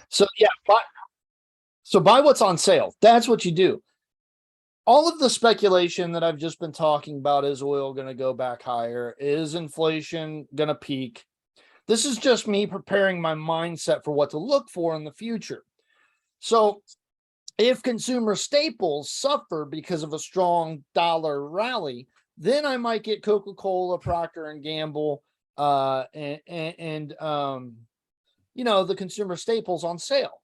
So yeah, buy what's on sale. That's what you do. All of the speculation that I've just been talking about, is oil going to go back higher? Is inflation going to peak? This is just me preparing my mindset for what to look for in the future. So if consumer staples suffer because of a strong dollar rally, then I might get Coca-Cola, Procter and Gamble, and the consumer staples on sale.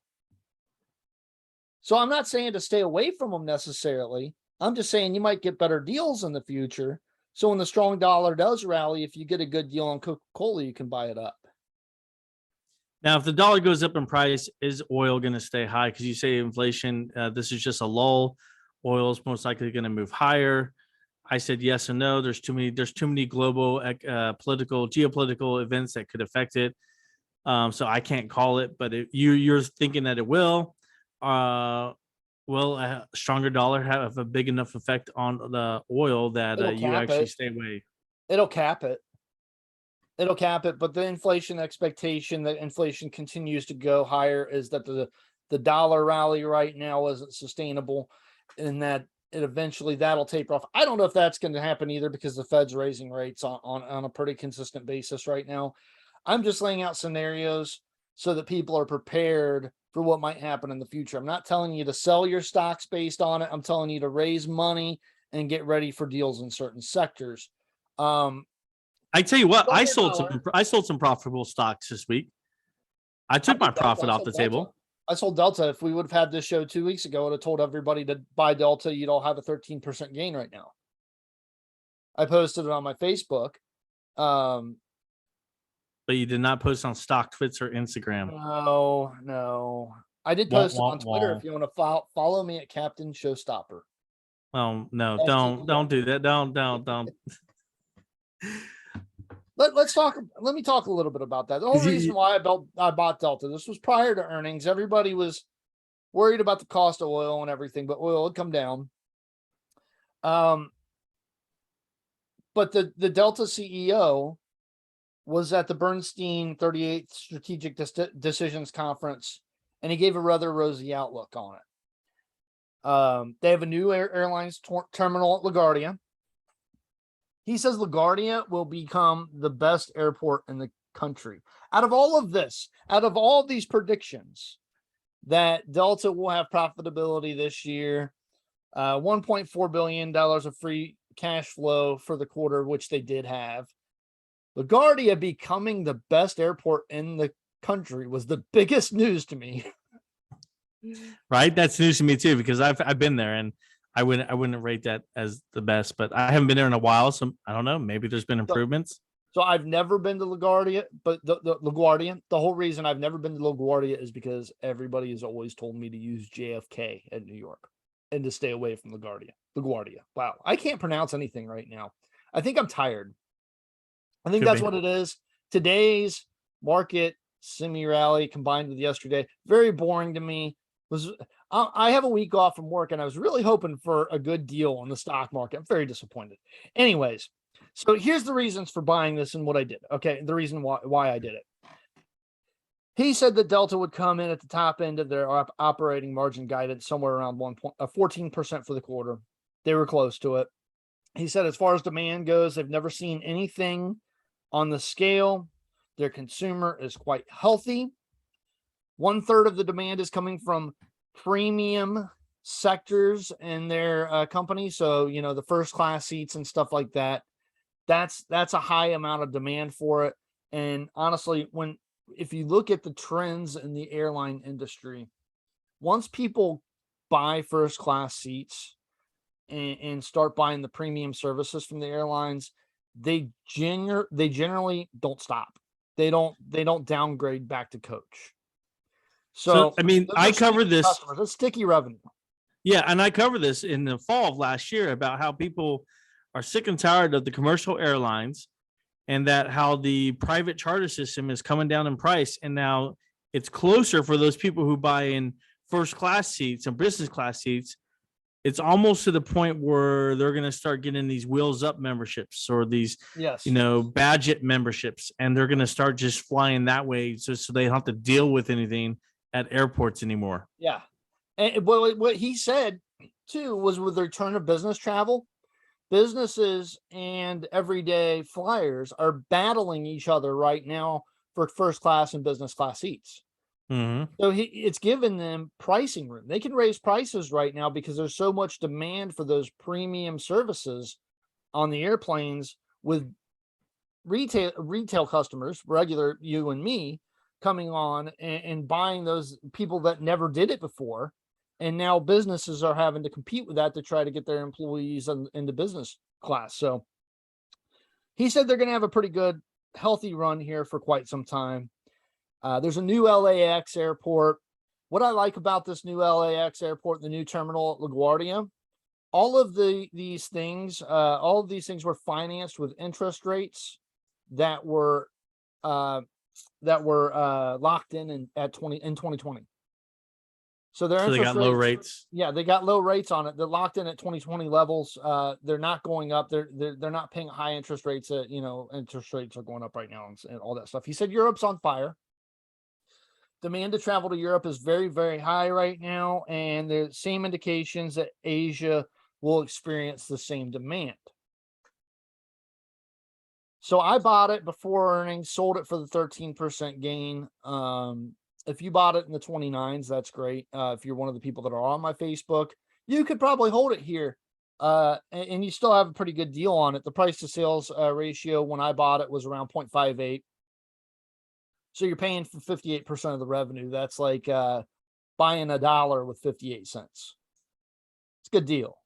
So I'm not saying to stay away from them necessarily. I'm just saying you might get better deals in the future. So when the strong dollar does rally, if you get a good deal on Coca-Cola, you can buy it up. Now, if the dollar goes up in price, is oil going to stay high? Because you say inflation, this is just a lull. Oil is most likely going to move higher. I said yes and no. There's too many global geopolitical events that could affect it. So I can't call it, but you're thinking that it will. Will a stronger dollar have a big enough effect on the oil that you actually stay away? It'll cap it. But the inflation expectation that inflation continues to go higher is that the dollar rally right now isn't sustainable, and that it eventually that'll taper off. I don't know if that's going to happen either, because the Fed's raising rates on a pretty consistent basis right now. I'm just laying out scenarios so that people are prepared for what might happen in the future. I'm not telling you to sell your stocks based on it. I'm telling you to raise money and get ready for deals in certain sectors. I tell you what, I sold some profitable stocks this week. I took my profit off the table. I sold Delta. If we would have had this show 2 weeks ago, I would have told everybody to buy Delta. You'd all have a 13% gain right now. I posted it on my Facebook. But you did not post on Stock Twits or Instagram. No. I did post it on Twitter. If you want to follow me at Captain Showstopper. Oh no, don't do that. Don't. Let me talk a little bit about that. The whole reason why I bought Delta, this was prior to earnings. Everybody was worried about the cost of oil and everything, but oil had come down. But the Delta CEO was at the Bernstein 38th Strategic Decisions Conference, and he gave a rather rosy outlook on it. They have a new airlines terminal at LaGuardia. He says LaGuardia will become the best airport in the country. Out of all these predictions, that Delta will have profitability this year, $1.4 billion of free cash flow for the quarter, which they did have. LaGuardia becoming the best airport in the country was the biggest news to me. Right? That's news to me too, because I've been there, and I wouldn't rate that as the best, but I haven't been there in a while, so I don't know. Maybe there's been improvements. So I've never been to LaGuardia, but the LaGuardia, the whole reason I've never been to LaGuardia is because everybody has always told me to use JFK at New York and to stay away from LaGuardia. Wow. I can't pronounce anything right now. I think I'm tired. I think that's what it is. Today's market semi-rally combined with yesterday, very boring to me. I have a week off from work, and I was really hoping for a good deal on the stock market. I'm very disappointed. Anyways, so here's the reasons for buying this and what I did. Okay, the reason why I did it. He said that Delta would come in at the top end of their operating margin guidance, somewhere around 14% for the quarter. They were close to it. He said as far as demand goes, they've never seen anything on the scale. Their consumer is quite healthy. 1/3 of the demand is coming from premium sectors in their company. So, the first class seats and stuff like that. That's a high amount of demand for it. And honestly, if you look at the trends in the airline industry, once people buy first class seats and start buying the premium services from the airlines, they generally don't stop. They don't downgrade back to coach. So I mean, I covered this. It's sticky revenue. Yeah, and I covered this in the fall of last year about how people are sick and tired of the commercial airlines, and that how the private charter system is coming down in price, and now it's closer for those people who buy in first class seats and business class seats. It's almost to the point where they're going to start getting these wheels up memberships or these, badget memberships, and they're going to start just flying that way. So they don't have to deal with anything at airports anymore. Yeah. And what he said too was with the return of business travel, businesses and everyday flyers are battling each other right now for first class and business class seats. Mm-hmm. So it's given them pricing room. They can raise prices right now because there's so much demand for those premium services on the airplanes, with retail customers, regular you and me, coming on and buying those people that never did it before. And now businesses are having to compete with that to try to get their employees into business class. So he said they're going to have a pretty good, healthy run here for quite some time. There's a new LAX airport. What I like about this new LAX airport, the new terminal at LaGuardia, all of these things were financed with interest rates that were locked in at 2020. So their So they interest got low rates, rates. yeah, they got low rates on it. They're locked in at 2020 levels. They're not going up. They're not paying high interest rates. Interest rates are going up right now and all that stuff. He said Europe's on fire. Demand to travel to Europe is very, very high right now, and the same indications that Asia will experience the same demand. So I bought it before earnings, sold it for the 13% gain. If you bought it in the 29s, that's great. If you're one of the people that are on my Facebook, you could probably hold it here. And you still have a pretty good deal on it. The price to sales ratio when I bought it was around 0.58. So you're paying for 58% of the revenue. That's like buying $1 with 58 cents. It's a good deal,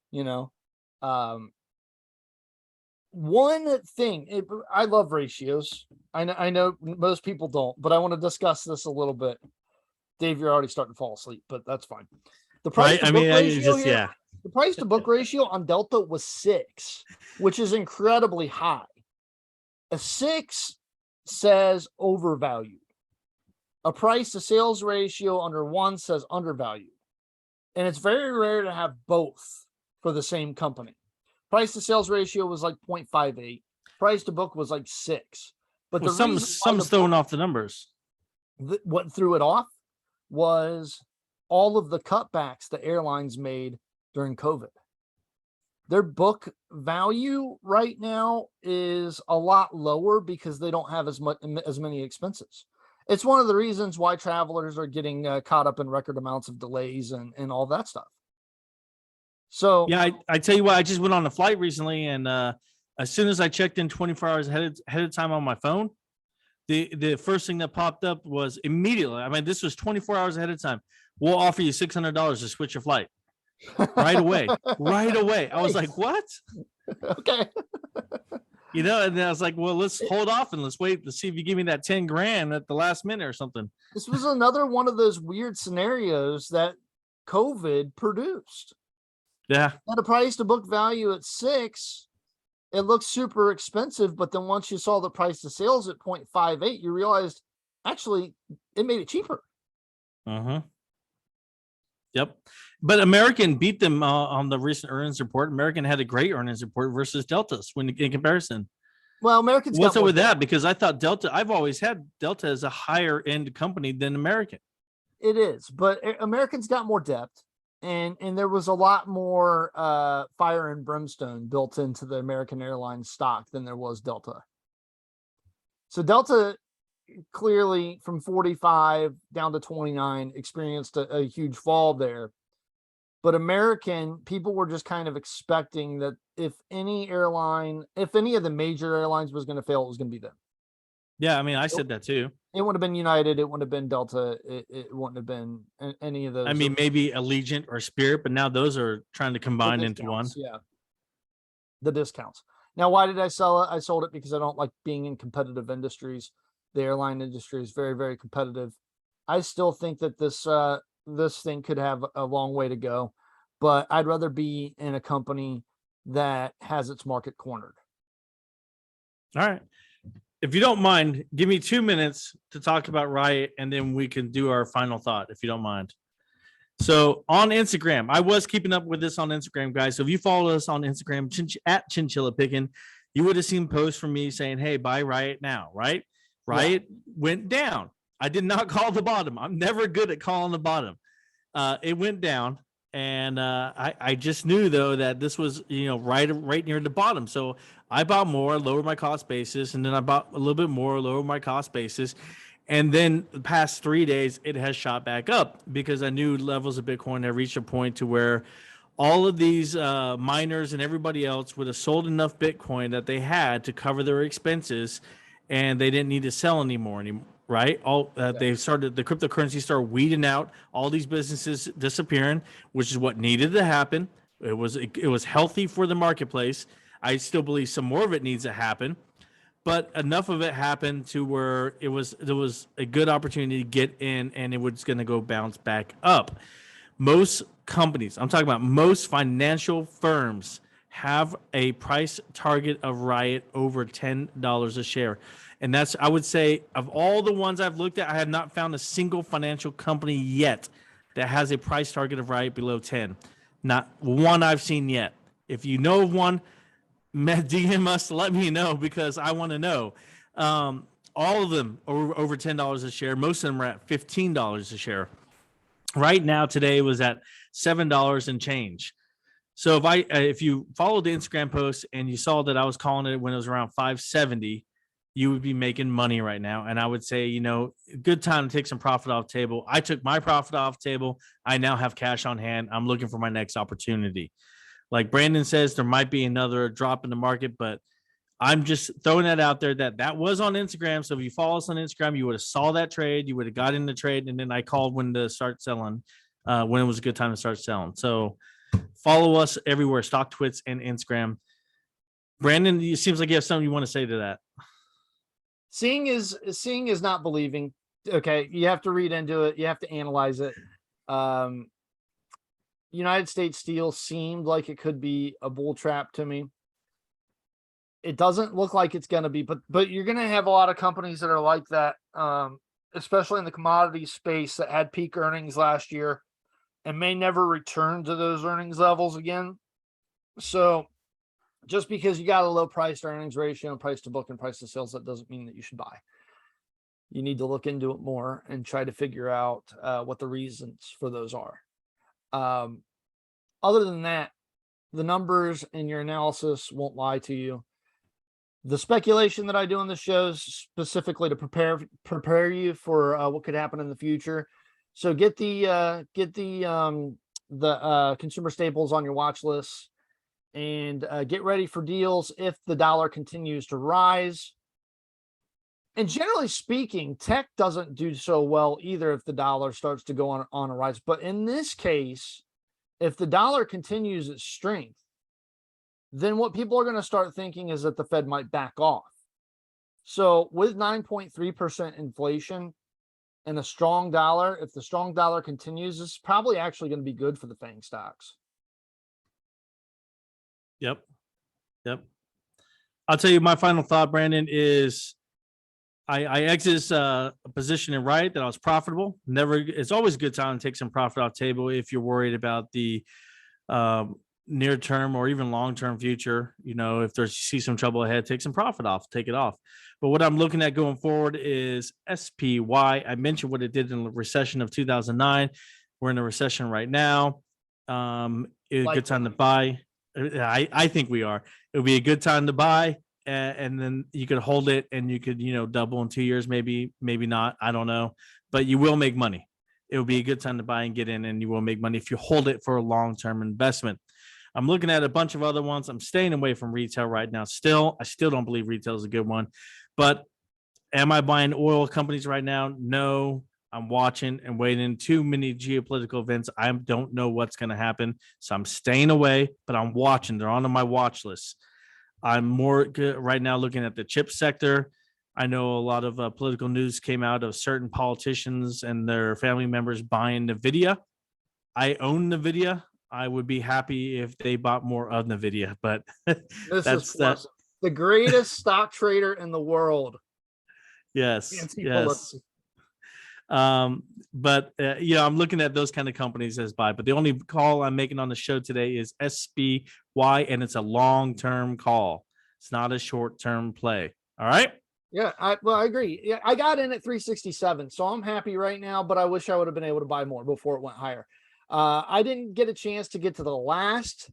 one thing, I love ratios. I know most people don't, but I want to discuss this a little bit. Dave, you're already starting to fall asleep, but that's fine. The price to book ratio here, the price to book ratio on Delta was 6, which is incredibly high. A 6 says overvalued. A price to sales ratio under 1 says undervalued. And it's very rare to have both for the same company. Price to sales ratio was like 0.58. Price to book was like 6. But well, some's throwing off the numbers. What threw it off was all of the cutbacks the airlines made during COVID. Their book value right now is a lot lower because they don't have as many expenses. It's one of the reasons why travelers are getting caught up in record amounts of delays and all that stuff. So yeah, I tell you what, I just went on a flight recently, and as soon as I checked in 24 hours ahead of time on my phone, the first thing that popped up was immediately. I mean, this was 24 hours ahead of time. We'll offer you $600 to switch your flight right away. Right away. I was like, what? Okay. And then I was like, well, let's hold off and let's wait to see if you give me that 10 grand at the last minute or something. This was another one of those weird scenarios that COVID produced. Yeah. At a price to book value at 6, it looks super expensive. But then once you saw the price to sales at 0.58, you realized actually it made it cheaper. Uh-huh. Yep. But American beat them on the recent earnings report. American had a great earnings report versus Delta's in comparison. Well, American's what's up with that? Because I thought I've always had Delta as a higher end company than American. It is, but American's got more depth, and there was a lot more fire and brimstone built into the American Airlines stock than there was Delta. So Delta clearly from 45 down to 29 experienced a huge fall there. But American, people were just kind of expecting that if any of the major airlines was going to fail, it was going to be them. Yeah, I mean, I said that too. It wouldn't have been United. It wouldn't have been Delta. It wouldn't have been any of those. I mean, maybe Allegiant or Spirit, but now those are trying to combine into one. Yeah. The discounts. Now, why did I sell it? I sold it because I don't like being in competitive industries. The airline industry is very, very competitive. I still think that this thing could have a long way to go, but I'd rather be in a company that has its market cornered. All right. If you don't mind, give me 2 minutes to talk about RIOT, and then we can do our final thought, if you don't mind. So on Instagram, I was keeping up with this on Instagram, guys. So if you follow us on Instagram at Chinchilla Pickin', you would have seen posts from me saying, hey, buy RIOT now, right? RIOT went down. I did not call the bottom. I'm never good at calling the bottom. It went down, and I just knew though that this was right near the bottom. So I bought more, lowered my cost basis, and then I bought a little bit more, lowered my cost basis. And then the past 3 days, it has shot back up because I knew levels of Bitcoin had reached a point to where all of these miners and everybody else would have sold enough Bitcoin that they had to cover their expenses, and they didn't need to sell anymore. Right? They started, the cryptocurrency started weeding out all these businesses disappearing, which is what needed to happen. It was healthy for the marketplace. I still believe some more of it needs to happen, but enough of it happened to where there was a good opportunity to get in, and it was going to go bounce back up. Most companies, I'm talking about most financial firms, have a price target of Riot over $10 a share. And that's, I would say, of all the ones I've looked at, I have not found a single financial company yet that has a price target of Riot below 10. Not one I've seen yet. If you know of one, DM us, let me know, because I want to know. All of them are over $10 a share. Most of them are at $15 a share. Right now, today was at $7 and change. So if you followed the Instagram post and you saw that I was calling it when it was around 570, you would be making money right now. And I would say, good time to take some profit off the table. I took my profit off the table. I now have cash on hand. I'm looking for my next opportunity. Like Brandon says, there might be another drop in the market, but I'm just throwing that out there that was on Instagram. So if you follow us on Instagram, you would have saw that trade. You would have got in the trade. And then I called when to start selling, when it was a good time to start selling. So follow us everywhere, Stock Twits and Instagram. Brandon, it seems like you have something you want to say to that. Seeing is not believing. Okay, you have to read into it. You have to analyze it. United States Steel seemed like it could be a bull trap to me. It doesn't look like it's going to be, but you're going to have a lot of companies that are like that, especially in the commodity space, that had peak earnings last year and may never return to those earnings levels again. So just because you got a low price to earnings ratio, price to book and price to sales, that doesn't mean that you should buy. You need to look into it more and try to figure out what the reasons for those are. Other than that, the numbers and your analysis won't lie to you. The speculation that I do on the shows specifically to prepare you for what could happen in the future. So get the consumer staples on your watch list, and get ready for deals if the dollar continues to rise. And generally speaking, tech doesn't do so well either if the dollar starts to go on a rise. But in this case, if the dollar continues its strength, then what people are going to start thinking is that the Fed might back off. So with 9.3% inflation and a strong dollar, if the strong dollar continues, it's probably actually going to be good for the FANG stocks. Yep. I'll tell you my final thought, Brandon, is I exited a position in Riot that I was profitable. It's always a good time to take some profit off the table if you're worried about the near term or even long term future. If you see some trouble ahead, take some profit off, take it off. But what I'm looking at going forward is SPY. I mentioned what it did in the recession of 2009. We're in a recession right now. It's a good time to buy. I think we are. It would be a good time to buy, and then you could hold it, and you could double in 2 years, maybe not. I don't know, but you will make money. It will be a good time to buy and get in, and you will make money if you hold it for a long-term investment. I'm looking at a bunch of other ones. I'm staying away from retail right now. I still don't believe retail is a good one. But am I buying oil companies right now? No. I'm watching and waiting. Too many geopolitical events. I don't know what's going to happen. So I'm staying away, but I'm watching. They're on my watch list. I'm more right now looking at the chip sector. I know a lot of political news came out of certain politicians and their family members buying NVIDIA. I own NVIDIA. I would be happy if they bought more of NVIDIA, but that's the greatest stock trader in the world. Yes. But I'm looking at those kind of companies as buy. But the only call I'm making on the show today is SPY, and it's a long-term call. It's not a short-term play. All right. Yeah, I agree. Yeah, I got in at 367, so I'm happy right now, but I wish I would have been able to buy more before it went higher. I didn't get a chance to get to the last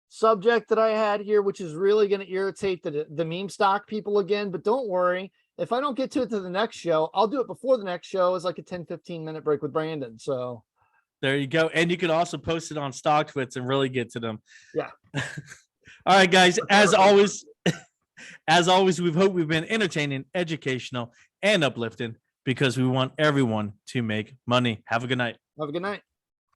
subject that I had here, which is really going to irritate the meme stock people again, but don't worry. If I don't get to it to the next show, I'll do it before the next show as like a 10-15 minute break with Brandon. So There you go. And you can also post it on StockTwits and really get to them. yeah. All right, guys. As always, we hope we've been entertaining, educational, and uplifting because we want everyone to make money. Have a good night. Have a good night.